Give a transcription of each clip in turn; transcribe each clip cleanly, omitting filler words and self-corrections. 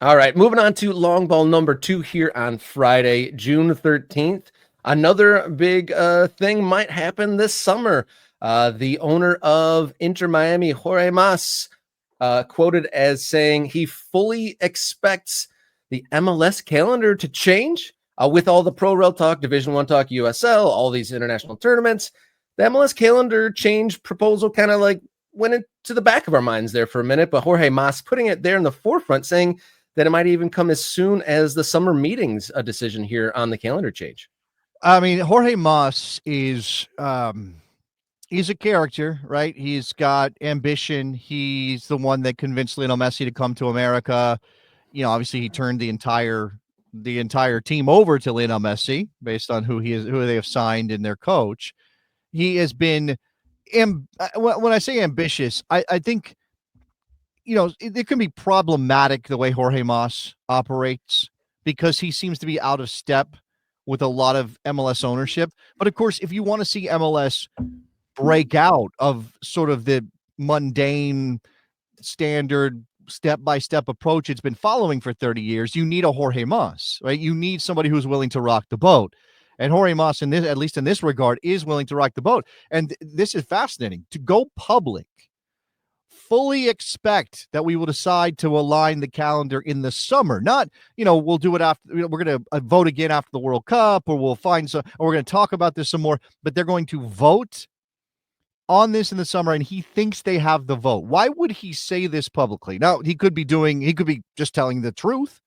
All right, moving on to long ball number 2 here on Friday, June 13th. Another big thing might happen this summer. The owner of Inter Miami, Jorge Mas, quoted as saying he fully expects the MLS calendar to change with all the Pro Rel talk, Division One talk, USL, all these international tournaments. The MLS calendar change proposal kind of like went into the back of our minds there for a minute, but Jorge Mas putting it there in the forefront, saying that it might even come as soon as the summer meetings, a decision here on the calendar change. I mean, Jorge Mas is he's a character, right? He's got ambition. He's the one that convinced Lionel Messi to come to America. Obviously he turned the entire team over to Lionel Messi based on who they have signed in their coach. He has been when I say ambitious, I think it can be problematic the way Jorge Mas operates because he seems to be out of step with a lot of MLS ownership. But of course, if you want to see MLS break out of sort of the mundane standard step-by-step approach it's been following for 30 years, you need a Jorge Mas, right? You need somebody who's willing to rock the boat. And Jorge Mas, at least in this regard, is willing to rock the boat. And this is fascinating. To go public, fully expect that we will decide to align the calendar in the summer. Not, we'll do it after, we're going to vote again after the World Cup, or we'll find some, or we're going to talk about this some more, but they're going to vote on this in the summer, and he thinks they have the vote. Why would he say this publicly? Now, he could be just telling the truth.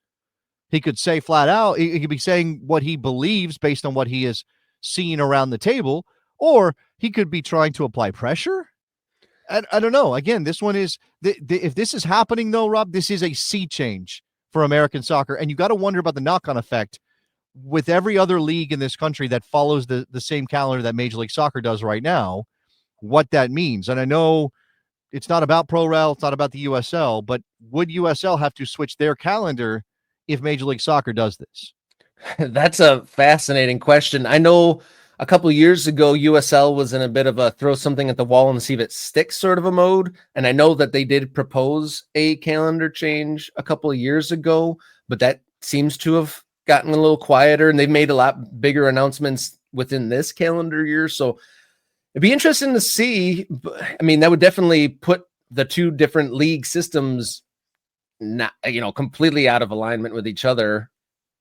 He could say flat out, he could be saying what he believes based on what he has seen around the table, or he could be trying to apply pressure. I don't know. Again, this one is, if this is happening though, Rob, this is a sea change for American soccer. And you got to wonder about the knock-on effect with every other league in this country that follows the same calendar that Major League Soccer does right now, what that means. And I know it's not about Pro Rel, it's not about the USL, but would USL have to switch their calendar if Major League Soccer does this? That's a fascinating question. I know a couple of years ago, USL was in a bit of a throw something at the wall and see if it sticks sort of a mode. And I know that they did propose a calendar change a couple of years ago, but that seems to have gotten a little quieter, and they've made a lot bigger announcements within this calendar year. So it'd be interesting to see. I mean, that would definitely put the two different league systems not, completely out of alignment with each other.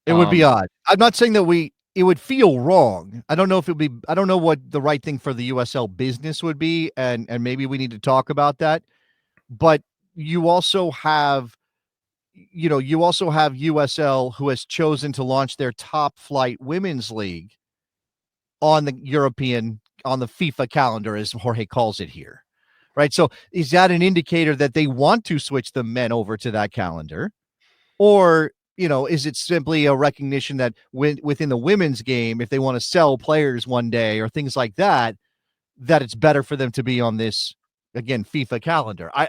It would be odd. I'm not saying that it would feel wrong. I don't know if it would be, I don't know what the right thing for the USL business would be. And maybe we need to talk about that. But you also have USL, who has chosen to launch their top flight women's league on the FIFA calendar, as Jorge calls it here. Right. So is that an indicator that they want to switch the men over to that calendar? Or, is it simply a recognition that within the women's game, if they want to sell players one day or things like that, that it's better for them to be on this, again, FIFA calendar? I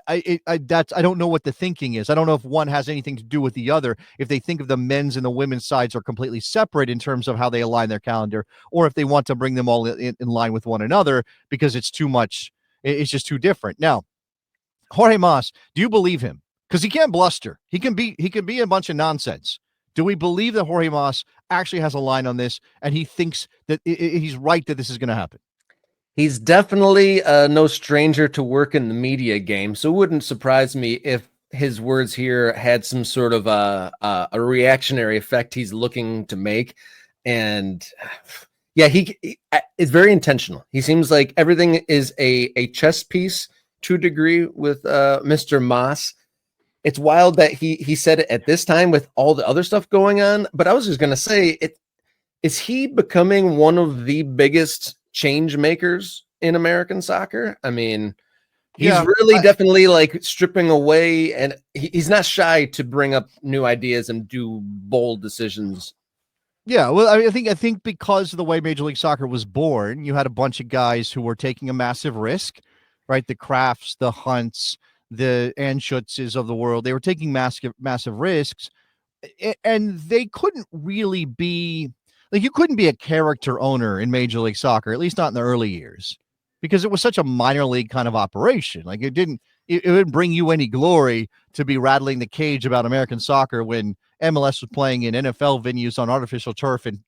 don't know what the thinking is. I don't know if one has anything to do with the other, if they think of the men's and the women's sides are completely separate in terms of how they align their calendar, or if they want to bring them all in line with one another because it's too much. It's just too different. Now, Jorge Mas, do you believe him? Because he can't bluster. He can be a bunch of nonsense. Do we believe that Jorge Mas actually has a line on this, and he thinks that he's right that this is going to happen? He's definitely no stranger to work in the media game, so it wouldn't surprise me if his words here had some sort of a reactionary effect he's looking to make. And yeah, he is very intentional. He seems like everything is a chess piece to a degree with Mr. Mas. It's wild that he said it at this time with all the other stuff going on. But I was just going to say, is he becoming one of the biggest change makers in American soccer? I mean, he's definitely like stripping away, and he's not shy to bring up new ideas and do bold decisions. Yeah, well, I think because of the way Major League Soccer was born, you had a bunch of guys who were taking a massive risk, right? The Krafts, the Hunts, the Anschutzes of the world. They were taking massive risks, and they couldn't really be like, you couldn't be a character owner in Major League Soccer, at least not in the early years, because it was such a minor league kind of operation. Like, it it wouldn't bring you any glory to be rattling the cage about American soccer when MLS was playing in NFL venues on artificial turf and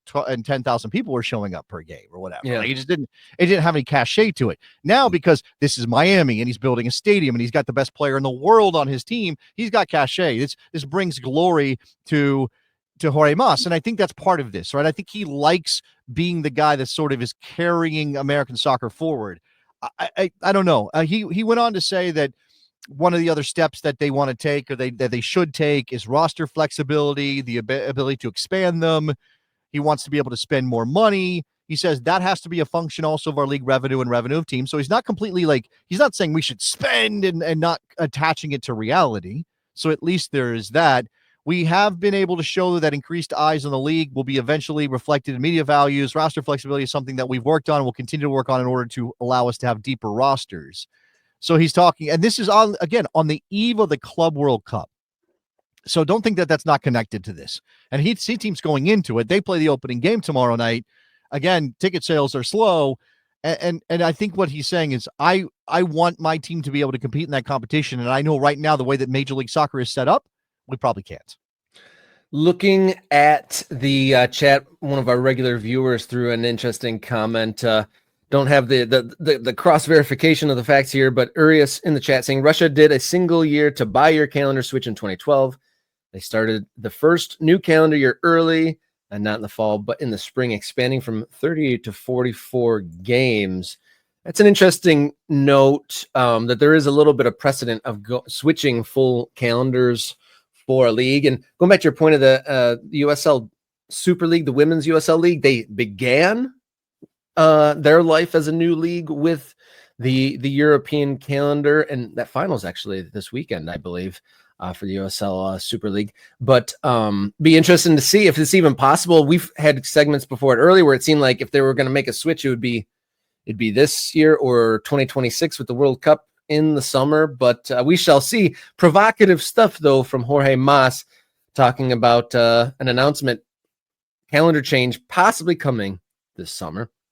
10,000 people were showing up per game or whatever. Yeah. Like, it didn't have any cachet to it. Now, because this is Miami and he's building a stadium and he's got the best player in the world on his team, he's got cachet. This brings glory to Jorge Mas. And I think that's part of this, right? I think he likes being the guy that sort of is carrying American soccer forward. I don't know. He went on to say that one of the other steps that they want to take, or that they should take, is roster flexibility, the ability to expand them. He wants to be able to spend more money. He says that has to be a function also of our league revenue and revenue of teams. So he's not completely he's not saying we should spend and not attaching it to reality. So at least there is that. We have been able to show that increased eyes on the league will be eventually reflected in media values. Roster flexibility is something that we've worked on and will continue to work on in order to allow us to have deeper rosters. So he's talking, and this is on the eve of the Club World Cup. So don't think that that's not connected to this. And he'd see teams going into it. They play the opening game tomorrow night. Again, ticket sales are slow. And I think what he's saying is I want my team to be able to compete in that competition. And I know right now the way that Major League Soccer is set up, we probably can't. Looking at the chat, one of our regular viewers threw an interesting comment. Don't have the cross verification of the facts here, but Urias in the chat saying Russia did a single year to buy your calendar switch in 2012. They started the first new calendar year early, and not in the fall, but in the spring, expanding from 38 to 44 games. That's an interesting note, that there is a little bit of precedent of switching full calendars for a league. And going back to your point of the USL Super League, the Women's USL League, they began their life as a new league with the European calendar, and that finals actually this weekend, I believe, for the USL Super League. But be interesting to see if it's even possible. We've had segments before it earlier where it seemed like if they were going to make a switch, it'd be this year or 2026 with the World Cup in the summer. But we shall see. Provocative stuff though from Jorge Mas, talking about an announcement, calendar change possibly coming this summer.